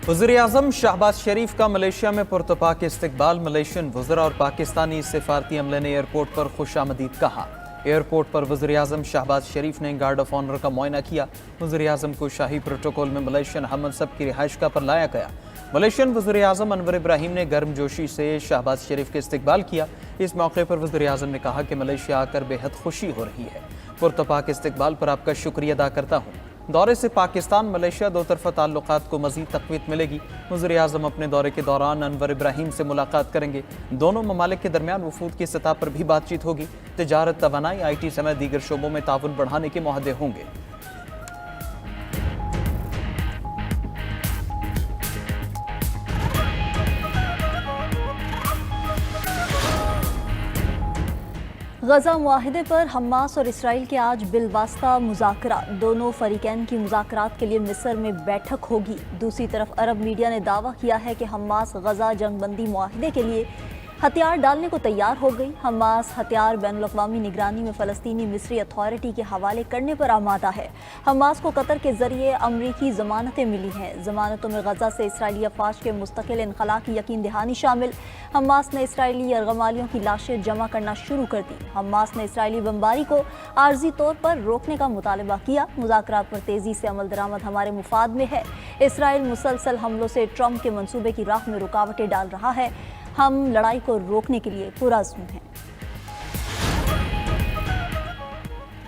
वज़ीर-ए-आज़म शहबाज शरीफ का मलेशिया में पुरतपाक इस्तकबाल। मलेशियन वज़रा और पाकिस्तानी सिफारती अमले ने एयरपोर्ट पर खुशामदीद कहा। एयरपोर्ट पर वज़ीर-ए-आज़म शहबाज शरीफ ने गार्ड ऑफ ऑनर का मुआयना किया। वज़ीर-ए-आज़म को शाही प्रोटोकॉल में मलेशियन हममनसब की रिहाइशगाह पर लाया गया। मलेशियन वज़ीर-ए-आज़म अनवर इब्राहिम ने गर्मजोशी से शहबाज शरीफ का इस्तकबाल किया। इस मौके पर वज़ीर-ए-आज़म ने कहा कि मलेशिया आकर बेहद खुशी हो रही है। पुरतपाक इस्तकबाल पर आपका शुक्रिया अदा करता हूँ। दौरे से पाकिस्तान मलेशिया दो तरफ़ा ताल्लुकात को मज़ीद तक़वीत मिलेगी। वज़ीर-ए-आज़म अपने दौरे के दौरान अनवर इब्राहिम से मुलाकात करेंगे। दोनों ममालिक के दरमियान वफूद की सतह पर भी बातचीत होगी। तिजारत, तवानाई, IT समेत दीगर शोबों में ताउन बढ़ाने के मुआहदे होंगे। गजा मुआहिदे पर हमास और इसराइल के आज बिलवास्ता मुज़ाकरा। दोनों फरीकैन की मुज़ाकरात के लिए मिस्र में बैठक होगी। दूसरी तरफ अरब मीडिया ने दावा किया है कि हमास गजा जंगबंदी मुआहिदे के लिए हथियार डालने को तैयार हो गई। हमास हथियार बैनुल-अक़वामी निगरानी में फ़लस्तीनी मिस्री अथॉरिटी के हवाले करने पर आमादा है। हमास को कतर के ज़रिए अमरीकी ज़मानतें मिली हैं। ज़मानतों में गजा से इसराइली अफ़वाज के मुस्तकिल इनख़ला की यकीन दहानी शामिल। हमास ने इसराइली यरगमालियों की लाशें जमा करना शुरू कर दी। हमास ने इसराइली बमबारी को आर्जी तौर पर रोकने का मुतालबा किया। मुज़ाकरात पर तेज़ी से अमल दरामद हमारे मुफाद में है। इसराइल मुसलसल हमलों से ट्रंप के मंसूबे की राह में रुकावटें डाल रहा है। हम लड़ाई को रोकने के लिए पुरअज़्म हैं।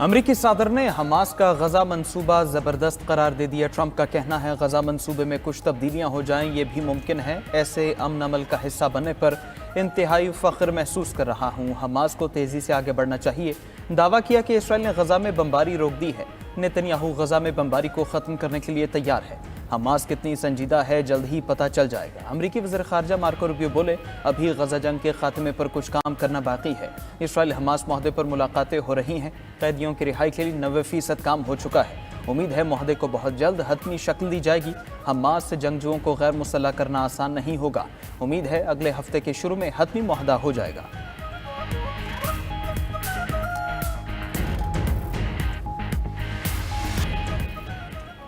अमरीकी सदर ने हमास का गजा मंसूबा ज़बरदस्त करार दे दिया। ट्रंप का कहना है गजा मंसूबे में कुछ तब्दीलियां हो जाएं, ये भी मुमकिन है। ऐसे अमन अमल का हिस्सा बनने पर इंतहाई फ़ख्र महसूस कर रहा हूँ। हमास को तेज़ी से आगे बढ़ना चाहिए। दावा किया कि इसराइल ने गजा में बमबारी रोक दी है। नेतन्याहू गजा में बमबारी को ख़त्म करने के लिए तैयार है। हमास कितनी संजीदा है जल्द ही पता चल जाएगा। अमरीकी वज़ीर ख़ारजा मार्को रूबियो बोले, अभी गजा जंग के खात्मे पर कुछ काम करना बाकी है। इसराइल हमास मुआहदे पर मुलाकातें हो रही हैं। कैदियों की रिहाई के लिए 90% काम हो चुका है। उम्मीद है मुआहदे को बहुत जल्द हतमी शक्ल दी जाएगी। हमास से जंगजुओं को गैर मुसल्लह करना आसान नहीं होगा। उम्मीद है अगले हफ्ते के शुरू में हतमी मुआहदा हो जाएगा।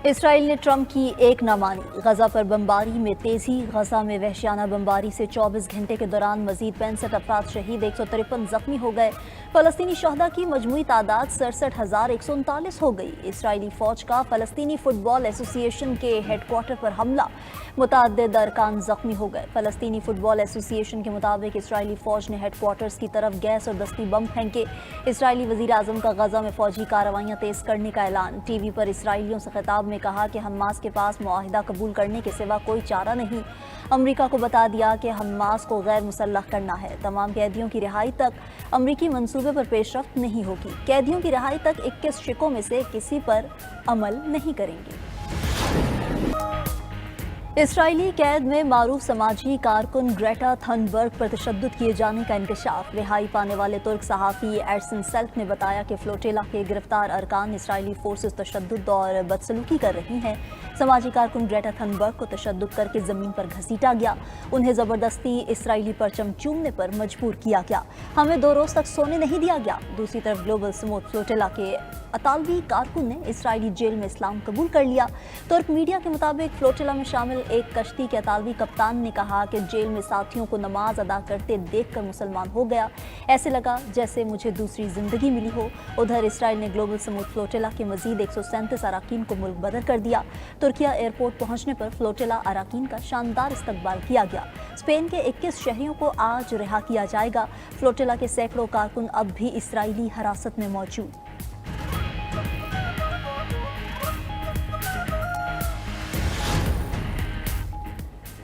इसराइल ने ट्रंप की एक न मानी। गजा पर बमबारी में तेजी। गजा में वहशियाना बमबारी से 24 घंटे के दौरान मजीद 65 अफराद शहीद, 153 जख्मी हो गए। फ़लस्तीनी शहदा की मजमूई तादाद 67,139 हो गई। इसराइली फ़ौज का फ़लस्तीनी फ़ुटबॉल एसोसिएशन के हेडक्वार्टर पर हमला, मुतअद्दिद अरकान जख्मी हो गए। फ़लस्तीनी फ़ुटबॉल एसोसिएशन के मुताबिक इसराइली फ़ौज ने हेडक्वार्टर्स की तरफ गैस और दस्ती बम फेंके। इसराइली वज़ीर-ए-आज़म का गजा में फ़ौजी कार्रवाइयाँ तेज़ करने का ऐलान। टीवी पर इसराइलियों से खिताब में कहा कि हमास के पास मुआहिदा कबूल करने के सिवा कोई चारा नहीं। अमरीका को बता दिया कि हमास को गैर मुसल्लह करना है। तमाम कैदियों की रिहाई तक अमरीकी मंसूबे पर पेशरफ्त नहीं होगी। कैदियों की रिहाई तक 21 शिकों में से किसी पर अमल नहीं करेंगे। इसराइली कैद में मारूफ समाजी कारकुन ग्रेटा थनबर्ग पर तशद्दुद किए जाने का इंकशाफ। रिहाई पाने वाले तुर्क सहाफ़ी एडसन सेल्फ ने बताया कि फ्लोटिला के गिरफ्तार अरकान इसराइली फोर्सेस तशद्दुद और बदसलूकी कर रही हैं। समाजी कारकुन ग्रेटा थनबर्ग को तशद्दुद करके ज़मीन पर घसीटा गया। उन्हें ज़बरदस्ती इसराइली परचम चूमने पर मजबूर किया गया। हमें 2 रोज़ तक सोने नहीं दिया गया। दूसरी तरफ ग्लोबल समूथ फ्लोटिला के अतालवी कारकुन ने इसराइली जेल में इस्लाम कबूल कर लिया। तुर्क मीडिया के मुताबिक फ्लोटिला में शामिल एक कश्ती के अतालवी कप्तान ने कहा कि जेल में साथियों को नमाज अदा करते देखकर मुसलमान हो गया। ऐसे लगा जैसे मुझे दूसरी जिंदगी मिली हो। उधर इसराइल ने ग्लोबल समूथ फ्लोटिला के मजीद 137 अराकीन को मुल्क बदर कर दिया। तुर्किया एयरपोर्ट पहुंचने पर फ्लोटिला अराकीन का शानदार इस्तकबाल किया गया। स्पेन के 21 शहरियों को आज रिहा किया जाएगा। फ्लोटिला के सैकड़ों कारकुन अब भी इसराइली हिरासत में मौजूद।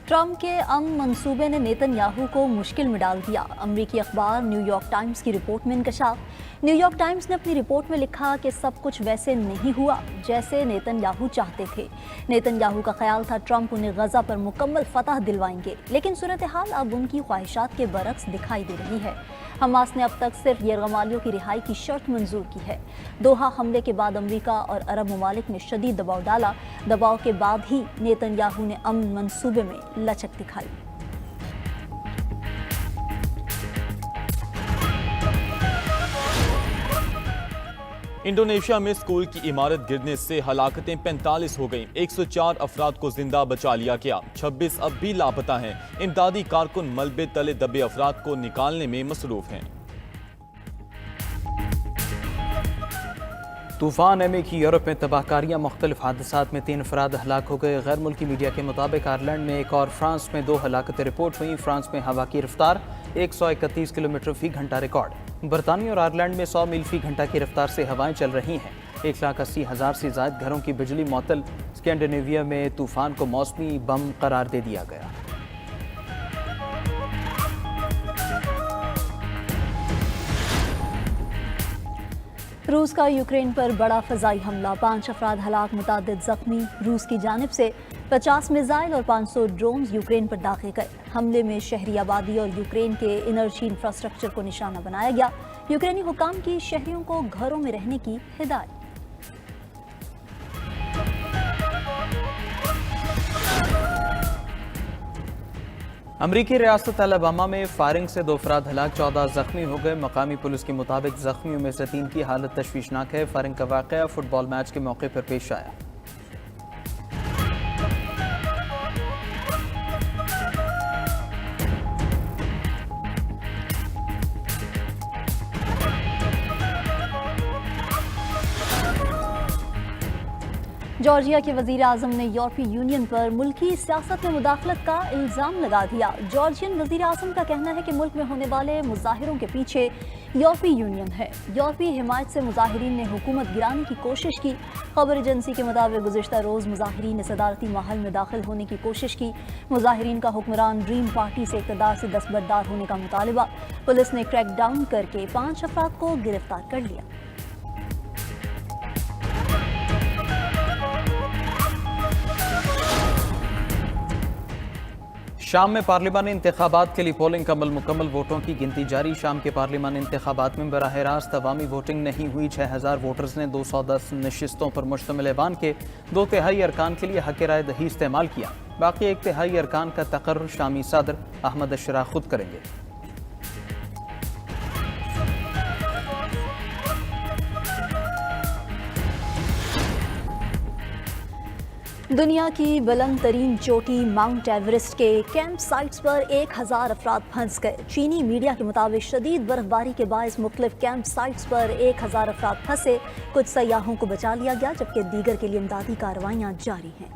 ट्रंप के मंसूबे ने नेतन्याहू को मुश्किल में डाल दिया। अमरीकी अखबार न्यूयॉर्क टाइम्स की रिपोर्ट में इंकशाफ। न्यूयॉर्क टाइम्स ने अपनी रिपोर्ट में लिखा कि सब कुछ वैसे नहीं हुआ जैसे नेतन्याहू चाहते थे। नेतन्याहू का ख्याल था ट्रंप उन्हें गजा पर मुकम्मल फतह दिलवाएंगे, लेकिन सूरत हाल अब उनकी ख्वाहिशात के बरक्स दिखाई दे रही है। हमास ने अब तक सिर्फ यरगमालियों की रिहाई की शर्त मंजूर की है। दोहा हमले के बाद अमरीका और अरब ममालिक ने शदीद दबाव डाला। दबाव के बाद ही नेतन्याहू ने अमन मंसूबे में लचक दिखाई। انڈونیشیا میں اسکول کی عمارت گرنے سے ہلاکتیں 45 ہو گئیں، 104 افراد کو زندہ بچا لیا گیا، 26 اب بھی لاپتہ ہیں۔ امدادی کارکن ملبے تلے دبے افراد کو نکالنے میں مصروف ہیں۔ طوفان ایمی کی یورپ میں تباہ کاریاں، مختلف حادثات میں 3 افراد ہلاک ہو گئے۔ غیر ملکی میڈیا کے مطابق آئرلینڈ میں ایک اور فرانس میں 2 ہلاکتیں رپورٹ ہوئیں۔ فرانس میں ہوا کی رفتار 131 کلومیٹر فی گھنٹہ ریکارڈ۔ برطانیہ اور آئرلینڈ میں 100 میل فی گھنٹہ کی رفتار سے ہوائیں چل رہی ہیں۔ 180,000 سے زائد گھروں کی بجلی معطل۔ اسکینڈینیویا میں طوفان کو موسمی بم قرار دے دیا گیا۔ روس کا یوکرین پر بڑا فضائی حملہ، 5 افراد ہلاک، متعدد زخمی۔ روس کی جانب سے 50 میزائل اور 500 ڈرونز یوکرین پر داغے گئے۔ حملے میں شہری آبادی اور یوکرین کے انرجی انفراسٹرکچر کو نشانہ بنایا گیا۔ یوکرینی حکام کی شہریوں کو گھروں میں رہنے کی ہدایت۔ امریکی ریاست الاباما میں فائرنگ سے 2 افراد ہلاک، 14 زخمی ہو گئے۔ مقامی پولیس کے مطابق زخمیوں میں سے 3 کی حالت تشویشناک ہے۔ فائرنگ کا واقعہ فٹ بال میچ کے موقع پر پیش آیا۔ جارجیا کے وزیر اعظم نے یورپی یونین پر ملکی سیاست میں مداخلت کا الزام لگا دیا۔ جارجین وزیر اعظم کا کہنا ہے کہ ملک میں ہونے والے مظاہروں کے پیچھے یورپی یونین ہے۔ یورپی حمایت سے مظاہرین نے حکومت گرانے کی کوشش کی۔ خبر ایجنسی کے مطابق گزشتہ روز مظاہرین نے صدارتی محل میں داخل ہونے کی کوشش کی۔ مظاہرین کا حکمران ڈریم پارٹی سے اقتدار سے دستبردار ہونے کا مطالبہ۔ پولیس نے کریک ڈاؤن کر کے 5 افراد کو گرفتار کر لیا۔ شام میں پارلیمانی انتخابات کے لیے پولنگ کا عمل مکمل، ووٹوں کی گنتی جاری۔ شام کے پارلیمانی انتخابات میں براہ راست عوامی ووٹنگ نہیں ہوئی۔ 6000 ووٹرز نے 210 نشستوں پر مشتمل ایوان کے 2/3 ارکان کے لیے حق رائے دہی استعمال کیا۔ باقی 1/3 ارکان کا تقرر شامی صدر احمد الشرا خود کریں گے۔ دنیا کی بلند ترین چوٹی ماؤنٹ ایورسٹ کے کیمپ سائٹس پر 1000 افراد پھنس گئے۔ چینی میڈیا کے مطابق شدید برف باری کے باعث مختلف کیمپ سائٹس پر 1000 افراد پھنسے۔ کچھ سیاحوں کو بچا لیا گیا جبکہ دیگر کے لیے امدادی کارروائیاں جاری ہیں۔